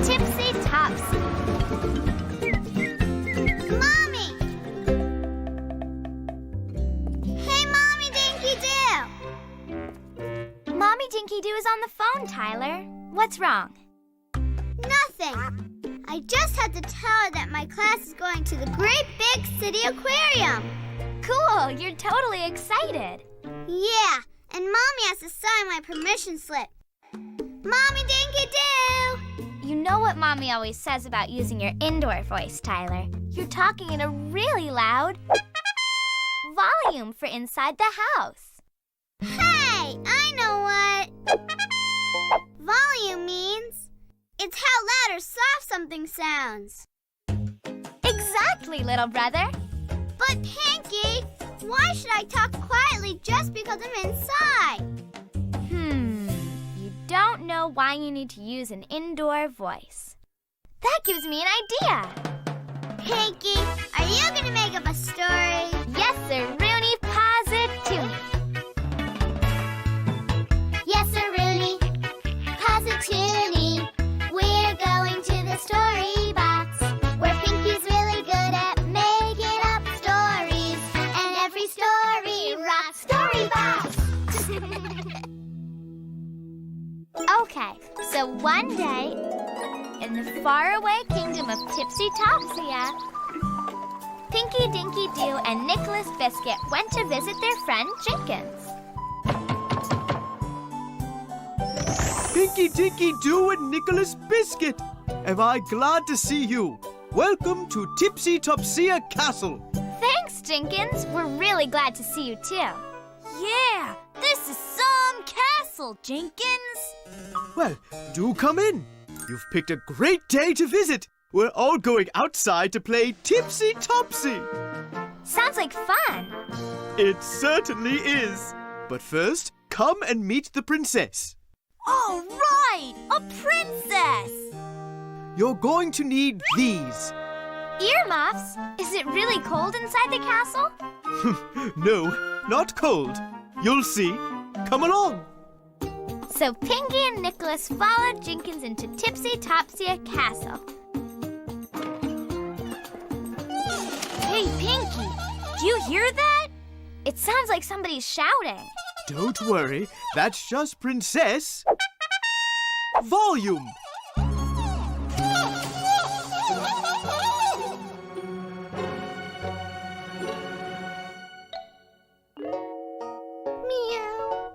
Tipsy Topsy. Mommy! Hey, Mommy Dinky Doo! Mommy Dinky Doo is on the phone, Tyler. What's wrong? Nothing. I just had to tell her that my class is going to the Great Big City Aquarium. Cool, you're totally excited. Yeah, and Mommy has to sign my permission slip. Mommy Dinky Doo! You know what Mommy always says about using your indoor voice, Tyler. You're talking in a really loud volume for inside the house. Hey, I know what volume means. It's how loud or soft something sounds. Exactly, little brother. But Pinky, why should I talk quietly just because I'm inside? You don't know why you need to use an indoor voice. That gives me an idea. Pinky, are you going to make up a story? Yes, sir, Rooney, posituni. Yes, sir, Rooney, posituni. We're going to the story box, where Pinky's really good at making up stories, and every story rocks. Story box! Okay, so one day, in the faraway kingdom of Tipsy Topsia, Pinky, Dinky Doo, and Nicholas Biscuit went to visit their friend Jenkins. Pinky, Dinky Doo, and Nicholas Biscuit. Am I glad to see you. Welcome to Tipsy Topsia Castle. Thanks, Jenkins. We're really glad to see you, too. Yeah, this is some castle, Jenkins. Well, do come in. You've picked a great day to visit. We're all going outside to play Tipsy Topsy. Sounds like fun. It certainly is. But first, come and meet the princess. All right, a princess. You're going to need these. Earmuffs? Is it really cold inside the castle? No, not cold. You'll see. Come along. So Pinky and Nicholas followed Jenkins into Tipsy Topsia Castle. Hey, Pinky, do you hear that? It sounds like somebody's shouting. Don't worry, that's just Princess Volume. Meow.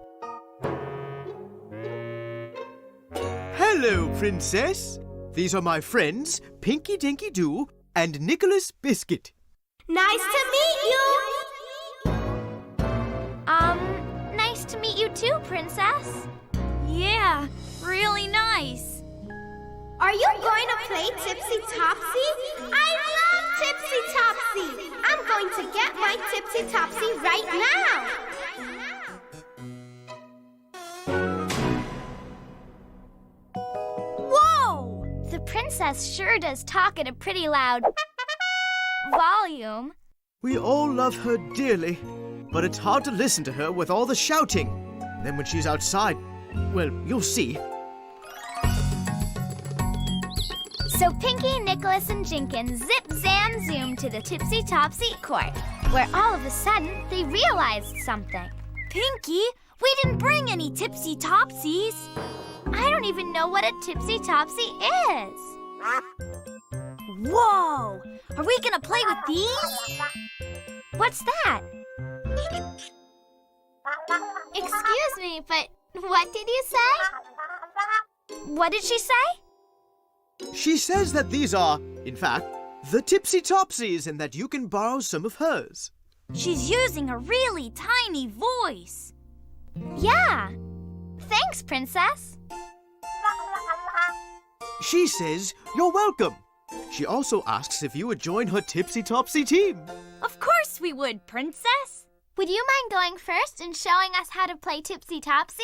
Hello, Princess. These are my friends, Pinky Dinky Doo and Nicholas Biscuit. Nice to meet you. Nice to meet you too, Princess. Yeah, really nice. Are you going to play Tipsy Topsy? I love Tipsy Topsy! I'm going to get my Tipsy Topsy right now! Whoa! The princess sure does talk at a pretty loud volume. We all love her dearly, but it's hard to listen to her with all the shouting. And then when she's outside, well, you'll see. So Pinky, Nicholas, and Jenkins zip, zam, zoom to the Tipsy Topsy court, where all of a sudden they realized something. Pinky, we didn't bring any Tipsy Topsies. I don't even know what a Tipsy Topsy is. Whoa! Are we gonna play with these? What's that? Excuse me, but what did you say? What did she say? She says that these are, in fact, the Tipsy Topsies and that you can borrow some of hers. She's using a really tiny voice. Yeah. Thanks, Princess. She says you're welcome. She also asks if you would join her Tipsy Topsy team. Of course we would, Princess. Would you mind going first and showing us how to play Tipsy Topsy?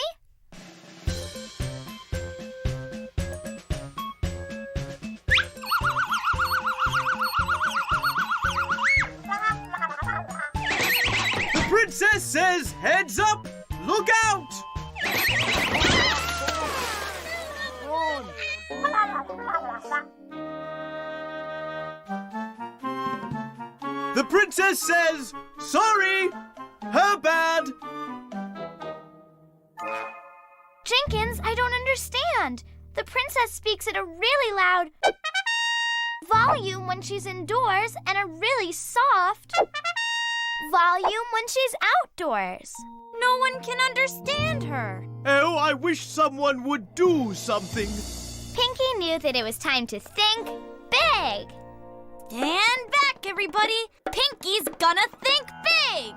The princess says heads up! Look out! The princess says, sorry, her bad. Jenkins, I don't understand. The princess speaks at a really loud volume when she's indoors and a really soft volume when she's outdoors. No one can understand her. Oh, I wish someone would do something. Pinky knew that it was time to think big. Stand back, everybody. Pinky's gonna think big.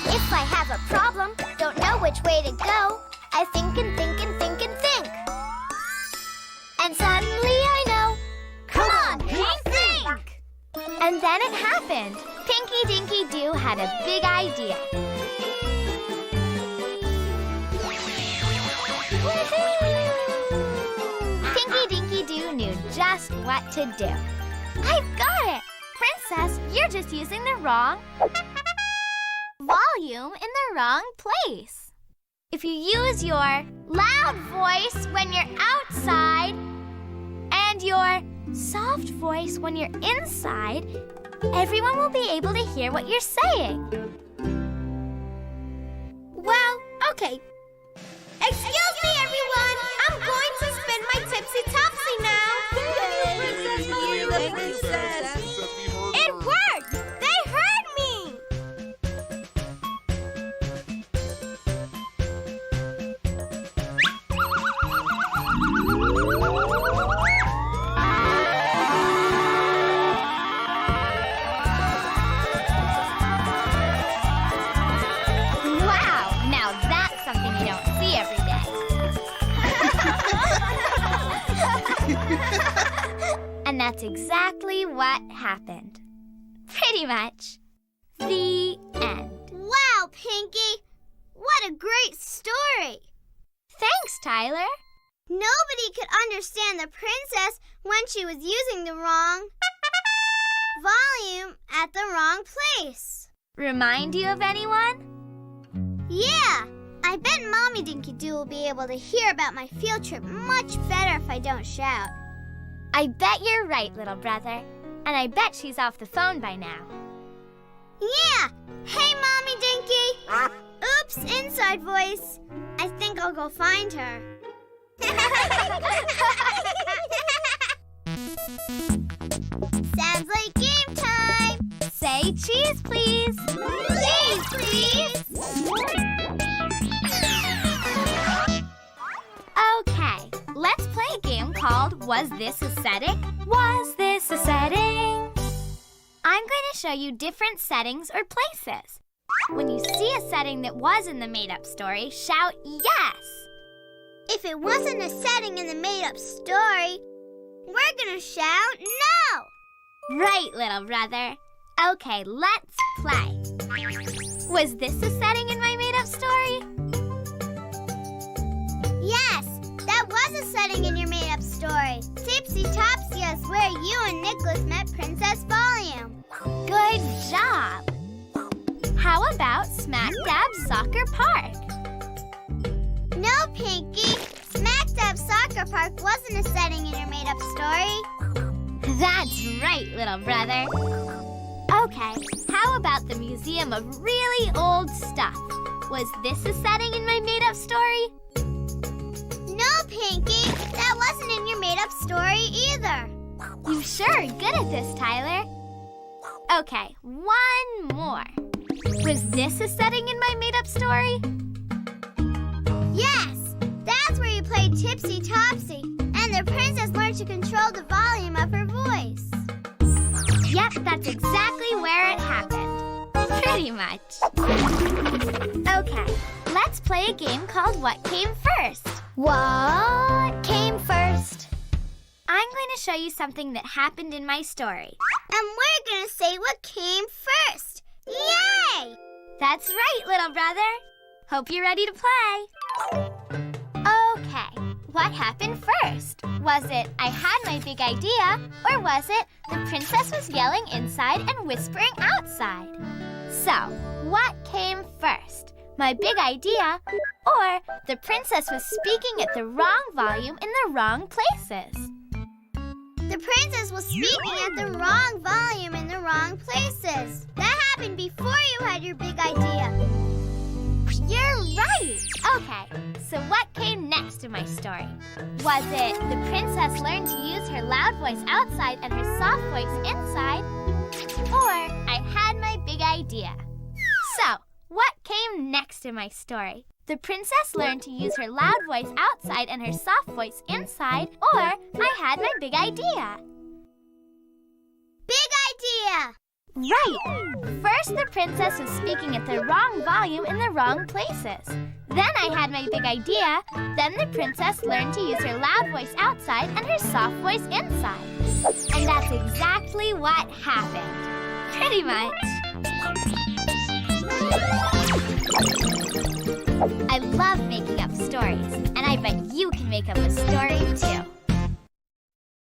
If I have a problem, don't know which way to go, I think and think and think and think. And suddenly I know. Come on, Pink, think! And then it happened. Pinky Dinky Doo had a big idea. Pinky Dinky Doo knew just what to do. I've got it! Princess, you're just using the wrong volume in the wrong place. If you use your loud voice when you're outside and your soft voice when you're inside, everyone will be able to hear what you're saying. Well, okay. Excuse me, everyone. I'm going to spin my Tipsy Topsy now. It worked! They heard me! Wow, now that's something you don't see every day. And that's exactly what happened. Pretty much. The end. Wow, Pinky! What a great story! Thanks, Tyler. Nobody could understand the princess when she was using the wrong volume at the wrong place. Remind you of anyone? Yeah, I bet Mommy Dinky Doo will be able to hear about my field trip much better if I don't shout. I bet you're right, little brother. And I bet she's off the phone by now. Yeah! Hey, Mommy Dinky! Oops, inside voice. I think I'll go find her. Sounds like game time! Say cheese, please. Cheese, please! Okay, let's play a game called Was This a Setting? Was this a setting? I'm going to show you different settings or places. When you see a setting that was in the made-up story, shout yes. If it wasn't a setting in the made-up story, we're gonna shout no! Right, little brother. Okay, let's play. Was this a setting in my made-up story? Yes, that was a setting in your made-up story. Tipsy Topsia is where you and Nicholas met Princess Volume. Good job. How about Smack Dab Soccer Park? No, Pinky. Smack Dab Soccer Park wasn't a setting in your made-up story. That's right, little brother. Okay, how about the Museum of Really Old Stuff? Was this a setting in my made-up story? No, Pinky. That wasn't in your made-up story either. You sure are good at this, Tyler. Okay, one more. Was this a setting in my made-up story? Yes, that's where you played Tipsy Topsy, and the princess learned to control the volume of her voice. Yep, that's exactly where it happened. Pretty much. Okay, let's play a game called What Came First? What came first? I'm going to show you something that happened in my story. And we're going to say what came first. Yay! That's right, little brother. Hope you're ready to play. Okay, what happened first? Was it I had my big idea, or was it the princess was yelling inside and whispering outside? So, what came first? My big idea, or the princess was speaking at the wrong volume in the wrong places? The princess was speaking at the wrong volume in the wrong places. That happened before you had your big idea. You're right! Okay, so what came next in my story? Was it the princess learned to use her loud voice outside and her soft voice inside? Or I had my big idea? So, what came next in my story? The princess learned to use her loud voice outside and her soft voice inside, or I had my big idea? Big idea! Right! First, the princess was speaking at the wrong volume in the wrong places. Then I had my big idea. Then the princess learned to use her loud voice outside and her soft voice inside. And that's exactly what happened. Pretty much. I love making up stories, and I bet you can make up a story too.